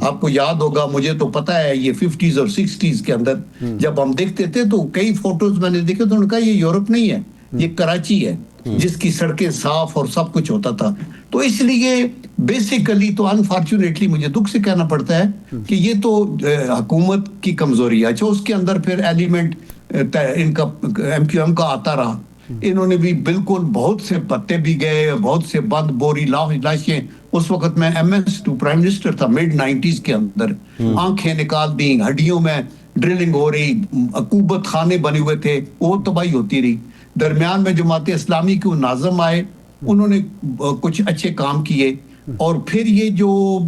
آپ کو یاد ہوگا، مجھے تو پتہ ہے یہ 50s اور 60s کے اندر جب ہم دیکھتے تھے تو کئی فوٹوز میں نے دیکھے تو انہوں نے کہا یہ یورپ نہیں ہے، یہ کراچی ہے جس کی سڑکیں صاف اور سب کچھ ہوتا تھا. تو اس لیے بیسیکلی تو انفارچونیٹلی مجھے دکھ سے کہنا پڑتا ہے کہ یہ تو حکومت کی کمزوری ہے. اچھا اس کے اندر پھر ایلیمنٹ ان کا ایم کیو ایم کا آتا رہا، انہوں نے بھی بالکل بہت سے پتے بھی گئے، بہت سے بند بوری لاشیں. اس وقت میں MS2 پرائم منسٹر تھا مڈ 90s کے اندر، آنکھیں نکال دی، ہڈیوں میں ڈرلنگ ہو رہی، عقوبت خانے بنے ہوئے تھے، وہ تباہی ہوتی رہی. درمیان میں جماعت اسلامی کے ناظم آئے، انہوں نے کچھ اچھے کام کیے، اور پھر یہ جو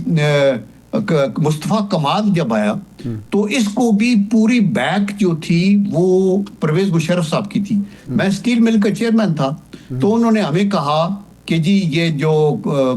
مصطفیٰ کمال جب آیا تو اس کو بھی پوری بیک جو تھی وہ پرویز مشرف صاحب کی تھی. میں اسٹیل مل کا چیئرمین تھا، تو انہوں نے ہمیں کہا کہ جی یہ جو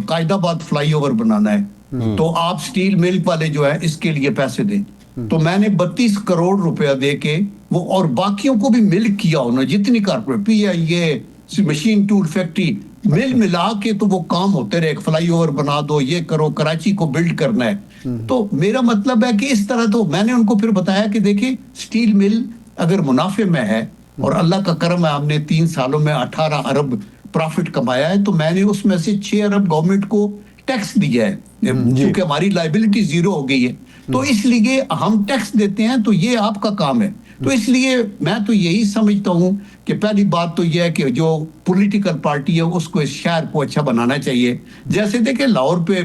قائد آباد فلائی اوور بنانا ہے تو آپ اسٹیل مل والے جو ہے اس کے لیے پیسے دیں. تو میں نے 32 کروڑ روپیہ دے کے وہ، اور باقیوں کو بھی مل کیا انہوں نے، جتنی کارپوریٹ پی آئی اے، مشین ٹول فیکٹری، مل ملا کے تو وہ کام ہوتے رہے. ایک فلائی اوور بنا دو، یہ کرو، کراچی کو بلڈ کرنا ہے. تو میرا مطلب ہے کہ اس طرح، تو میں نے ان کو پھر بتایا کہ دیکھیں اسٹیل مل اگر منافع میں ہے اور اللہ کا کرم ہے ہم نے 3 سالوں میں 18 ارب پروفٹ کمایا ہے, تو میں نے اس میں سے 6 ارب گورنمنٹ کو ٹیکس دیا ہے, کیونکہ ہماری لائبلٹی زیرو ہو گئی ہے, تو اس لیے ہم ٹیکس دیتے ہیں, تو یہ آپ کا کام ہے. تو اس لیے میں تو یہی سمجھتا ہوں کہ پہلی بات تو یہ ہے کہ جو پولیٹیکل پارٹی ہے اس کو اس شہر کو اچھا بنانا چاہیے. جیسے دیکھیں لاہور پہ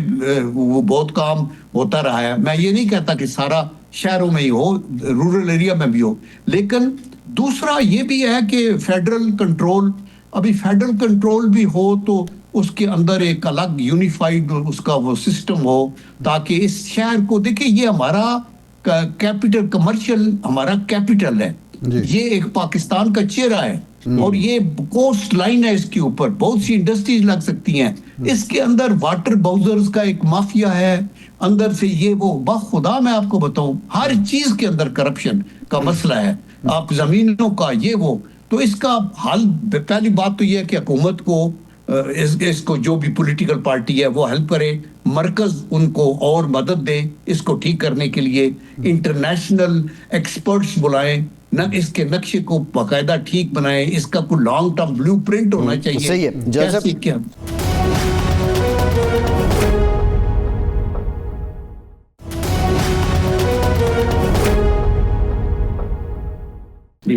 وہ بہت کام ہوتا رہا ہے, میں یہ نہیں کہتا کہ سارا شہروں میں ہی ہو, رورل ایریا میں بھی ہو, لیکن دوسرا یہ بھی ہے کہ فیڈرل کنٹرول, ابھی فیڈرل کنٹرول بھی ہو تو اس کے اندر ایک الگ یونیفائڈ اس کا وہ سسٹم ہو, تاکہ اس شہر کو دیکھیں یہ ہمارا کیپٹل, کمرشل ہمارا کیپٹل ہے, یہ ایک پاکستان کا چہرہ ہے, اور یہ کوسٹ لائن ہے, اس کے اوپر بہت سی انڈسٹریز لگ سکتی ہیں, اس کے اندر واٹر باؤزرز کا ایک مافیا ہے اندر سے, یہ وہ بخدا میں آپ کو بتاؤں ہر چیز کے اندر کرپشن کا مسئلہ ہے, آپ زمینوں کا یہ وہ. تو اس کا حل پہلی بات تو یہ ہے کہ حکومت کو اس کو جو بھی پولیٹیکل پارٹی ہے وہ ہیلپ کرے, مرکز ان کو اور مدد دے اس کو ٹھیک کرنے کے لیے, انٹرنیشنل ایکسپرٹس بلائیں, نہ اس کے نقشے کو باقاعدہ ٹھیک بنائیں, اس کا کوئی لانگ ٹرم بلیو پرنٹ ہونا چاہیے. صحیح ہے جیسے کہ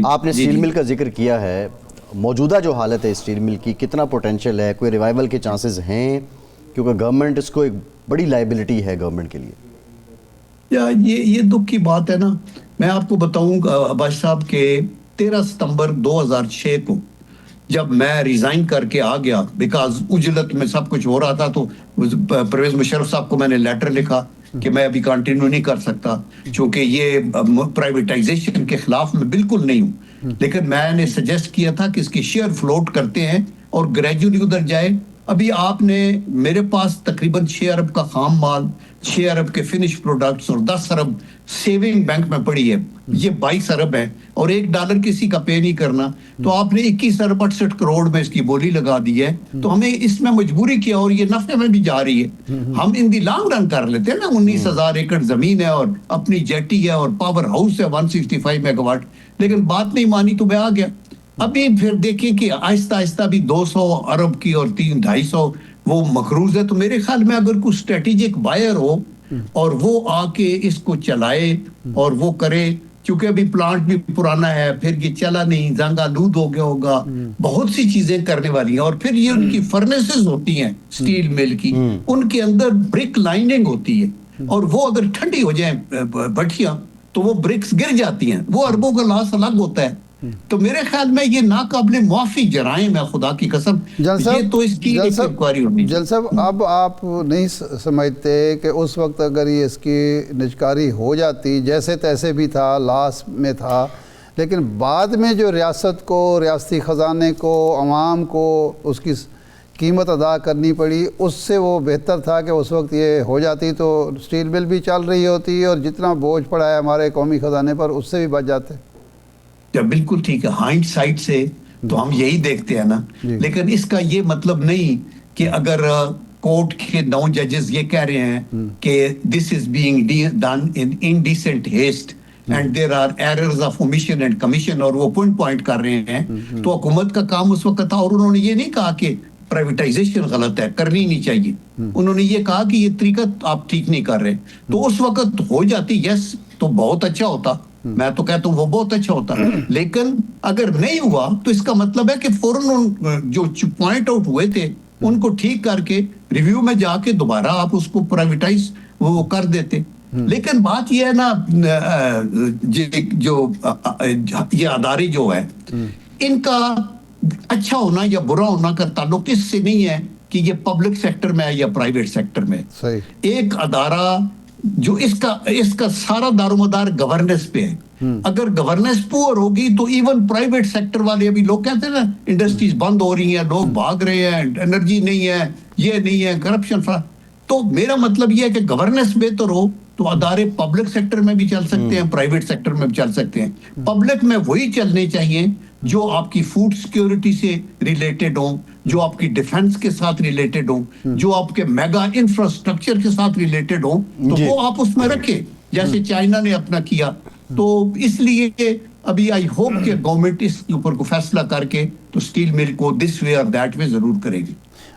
آپ نے اسٹیل مل کا ذکر کیا ہے, موجودہ جو حالت ہے اسٹیل مل کی, کتنا پوٹینشیل ہے, کوئی ریوائیول کے چانسز ہیں, کیونکہ گورنمنٹ اس کو ایک بڑی لائبلٹی ہے گورنمنٹ کے لیے؟ یہ دکھ کی بات ہے نا. میں آپ کو بتاؤں عباس صاحب کہ 13 ستمبر 2006 کو جب میں ریزائن کر کے آ گیا, بیکاز اجلت میں سب کچھ ہو رہا تھا, تو پرویز مشرف صاحب کو میں نے لیٹر لکھا کہ میں ابھی کنٹینیو نہیں کر سکتا, چونکہ یہ پرائیویٹائزیشن کے خلاف میں بالکل نہیں ہوں, لیکن میں نے سجیسٹ کیا تھا کہ اس کی شیئر فلوٹ کرتے ہیں اور گریجولی ادھر جائے. ابھی آپ نے میرے پاس تقریباً 6 ارب کا خام مال, 6 ارب کے فنش پروڈکٹس اور 10 ارب سیونگ بینک میں پڑی ہے, یہ 22 ارب ہے, اور $1 کسی کا پے نہیں کرنا, تو آپ نے 21 ارب 68 کروڑ میں اس کی بولی لگا دی ہے, تو ہمیں اس میں مجبوری کیا, اور یہ نفع میں بھی جا رہی ہے. ہم ان دی لانگ رن کر لیتے ہیں نا, 19,000 ایکڑ زمین ہے اور اپنی جیٹی ہے اور پاور ہاؤس ہے 165 میگا واٹ, لیکن بات نہیں مانی تو میں آ گیا. ابھی پھر دیکھیں کہ آہستہ آہستہ بھی 200 ارب کی اور 250 وہ مقروض ہے, تو میرے خیال میں اگر کوئی اسٹریٹجک بائر ہو اور وہ آ کے اس کو چلائے اور وہ کرے, کیونکہ ابھی پلانٹ بھی پرانا ہے, پھر یہ چلا نہیں, زنگ آلود ہو گیا ہوگا, بہت سی چیزیں کرنے والی ہیں, اور پھر یہ ان کی فرنیسز ہوتی ہیں اسٹیل مل کی, ان کے اندر بریک لائننگ ہوتی ہے, اور وہ اگر ٹھنڈی ہو جائیں بھٹیاں تو وہ بریکس گر جاتی ہیں, وہ اربوں کا لاس الگ ہوتا ہے. تو میرے خیال میں یہ ناقابل معافی جرائم ہے, خدا کی قسم, یہ تو اس کی ایک انکوائری ہونی. جل صاحب, اب آپ نہیں سمجھتے کہ اس وقت اگر یہ اس کی نجکاری ہو جاتی, جیسے تیسے بھی تھا, لاس میں تھا, لیکن بعد میں جو ریاست کو, ریاستی خزانے کو, عوام کو اس کی قیمت ادا کرنی پڑی, اس سے وہ بہتر تھا کہ اس وقت یہ ہو جاتی تو اسٹیل مل بھی چل رہی ہوتی, اور جتنا بوجھ پڑا ہے ہمارے قومی خزانے پر اس سے بھی بچ جاتے. بالکل ٹھیک ہے, ہائنڈ سائٹ سے تو ہم یہی دیکھتے ہیں نا, لیکن اس کا یہ مطلب نہیں کہ اگر کورٹ کے 9 ججز یہ کہہ رہے ہیں کہ this is being done in indecent haste and there are errors of omission and commission, اور وہ پوائنٹ کر رہے ہیں, تو حکومت کا کام اس وقت تھا, اور انہوں نے یہ نہیں کہا کہ پرائیویٹائزیشن غلط ہے, کرنی نہیں چاہیے, انہوں نے یہ کہا کہ یہ طریقہ آپ ٹھیک نہیں کر رہے. تو اس وقت ہو جاتی یس تو بہت اچھا ہوتا, میں تو کہتا ہوں وہ بہت اچھا ہوتا, لیکن اگر نہیں ہوا تو اس کا مطلب ہے کہ فوراً جو پوائنٹ آؤٹ ہوئے تھے ان کو ٹھیک کر کے ریویو میں جا کے دوبارہ آپ اس کو پرائیویٹائز وہ کر دیتے. لیکن بات یہ ہے نا, جو یہ ادارے جو ہے ان کا اچھا ہونا یا برا ہونا کا تعلق اس سے نہیں ہے کہ یہ پبلک سیکٹر میں ہے یا پرائیویٹ سیکٹر میں. ایک ادارہ جو اس کا سارا دارومدار گورننس پہ ہے, اگر گورننس پور ہوگی تو ایون پرائیویٹ سیکٹر والے, ابھی لوگ کہتے ہیں نا انڈسٹریز بند ہو رہی ہیں, لوگ بھاگ رہے ہیں, انرجی نہیں ہے, یہ نہیں ہے, کرپشن, تو میرا مطلب یہ ہے کہ گورننس بہتر ہو تو ادارے پبلک سیکٹر میں بھی چل سکتے ہیں, پرائیویٹ سیکٹر میں بھی چل سکتے ہیں. پبلک میں وہی چلنے چاہیے جو آپ کی فوڈ سیکیورٹی سے ریلیٹڈ ہوں, جو آپ کی ڈیفنس کے ساتھ ریلیٹڈ ہوں, جو آپ کے میگا انفراسٹرکچر کے ساتھ ریلیٹڈ ہوں, تو وہ آپ اس میں رکھیں جیسے چائنا نے اپنا کیا. تو اس لیے ابھی آئی ہوپ کہ گورنمنٹ اس کے اوپر کو فیصلہ کر کے تو اسٹیل مل کو دس وے اور دیٹ وے ضرور کرے گی.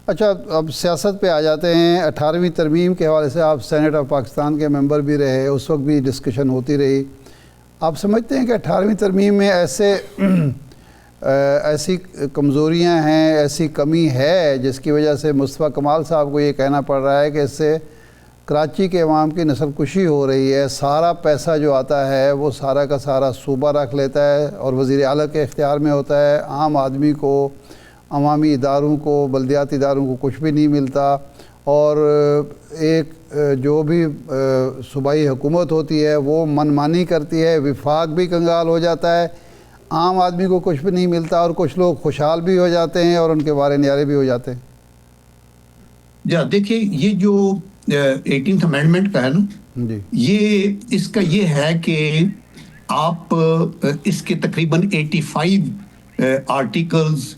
اچھا اب سیاست پہ آ جاتے ہیں. 18ویں ترمیم کے حوالے سے آپ سینٹ آف پاکستان کے ممبر بھی رہے, اس وقت بھی ڈسکشن ہوتی رہی. آپ سمجھتے ہیں کہ 18ویں ترمیم میں ایسی کمزوریاں ہیں, ایسی کمی ہے جس کی وجہ سے مصطفیٰ کمال صاحب کو یہ کہنا پڑ رہا ہے کہ اس سے کراچی کے عوام کی نسل کشی ہو رہی ہے, سارا پیسہ جو آتا ہے وہ سارا کا سارا صوبہ رکھ لیتا ہے اور وزیر اعلیٰ کے اختیار میں ہوتا ہے, عام آدمی کو, عوامی اداروں کو, بلدیاتی اداروں کو کچھ بھی نہیں ملتا, اور ایک جو بھی صوبائی حکومت ہوتی ہے وہ منمانی کرتی ہے, وفاق بھی کنگال ہو جاتا ہے, عام آدمی کو کچھ بھی نہیں ملتا, اور کچھ لوگ خوشحال بھی ہو جاتے ہیں اور ان کے بارے نیارے بھی ہو جاتے ہیں. دیکھیں یہ جو 18th امینڈمنٹ کا ہے نا, جی یہ اس کا یہ ہے کہ آپ اس کے تقریباً 85 آرٹیکلز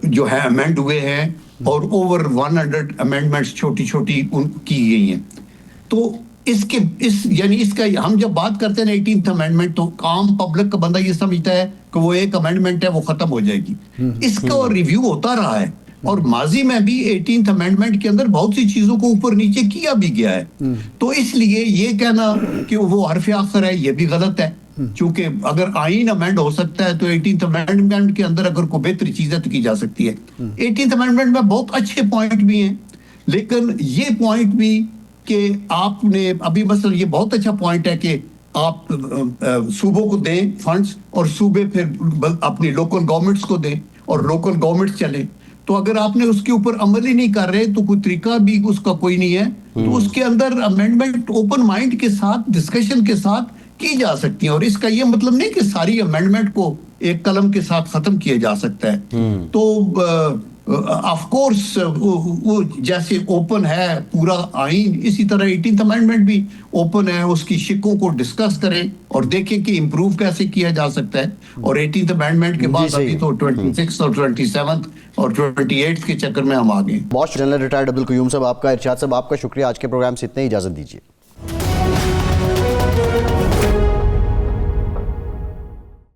جو ہے امینڈ ہوئے ہیں اور اوور 100 امینڈمنٹس چھوٹی چھوٹی کی گئی ہیں. تو یعنی اس کا ہم جب بات کرتے ہیں 18th امینڈمنٹ تو عام پبلک کا بندہ یہ سمجھتا ہے کہ وہ ایک امینڈمنٹ ہے وہ ختم ہو جائے گی. اس کا ریویو ہوتا رہا ہے اور ماضی میں بھی 18th امینڈمنٹ کے اندر بہت سی چیزوں کو اوپر نیچے کیا بھی گیا ہے. تو اس لیے یہ کہنا کہ وہ حرف آخر ہے یہ بھی غلط ہے, چونکہ اگر آئین امینڈ ہو سکتا ہے تو 18th امینڈمنٹ کے اندر اگر کوئی بہتری چیزیں تو کی جا سکتی ہے. 18th امینڈمنٹ میں بہت اچھے پوائنٹ بھی ہیں, لیکن یہ پوائنٹ بھی کہ آپ نے ابھی مثلا یہ بہت اچھا پوائنٹ ہے کہ آپ صوبوں کو دیں فنڈز اور صوبے پھر اپنی لوکل گورنمنٹس کو دیں اور لوکل گورنمنٹس چلیں. تو اگر آپ نے اس کے اوپر عمل ہی نہیں کر رہے تو کوئی طریقہ بھی اس کا کوئی نہیں ہے. تو اس کے اندر امینڈمنٹ اوپن مائنڈ کے ساتھ ڈسکشن کے ساتھ کی جا سکتی ہیں, اور اس کا یہ مطلب نہیں کہ ساری امینڈمنٹ کو ایک قلم کے ساتھ ختم کیا جا سکتا ہے. تو آف کورس وہ جیسے اوپن ہے پورا آئین, اسی طرح 18th امینڈمنٹ بھی اوپن ہے, اس کی شکوں کو ڈسکس کریں اور دیکھیں کہ امپروو کیسے کیا جا سکتا ہے. اور 18th امینڈمنٹ کے بعد ابھی تو 26 اور 27 اور 28 کے چکر میں ہم آ گئے. باش جنرل ریٹائرڈ عبدالقیوم صاحب آپ کا, ارشاد صاحب آپ کا شکریہ. آج کے پروگرام سے اتنے ہی اجازت دیجیے.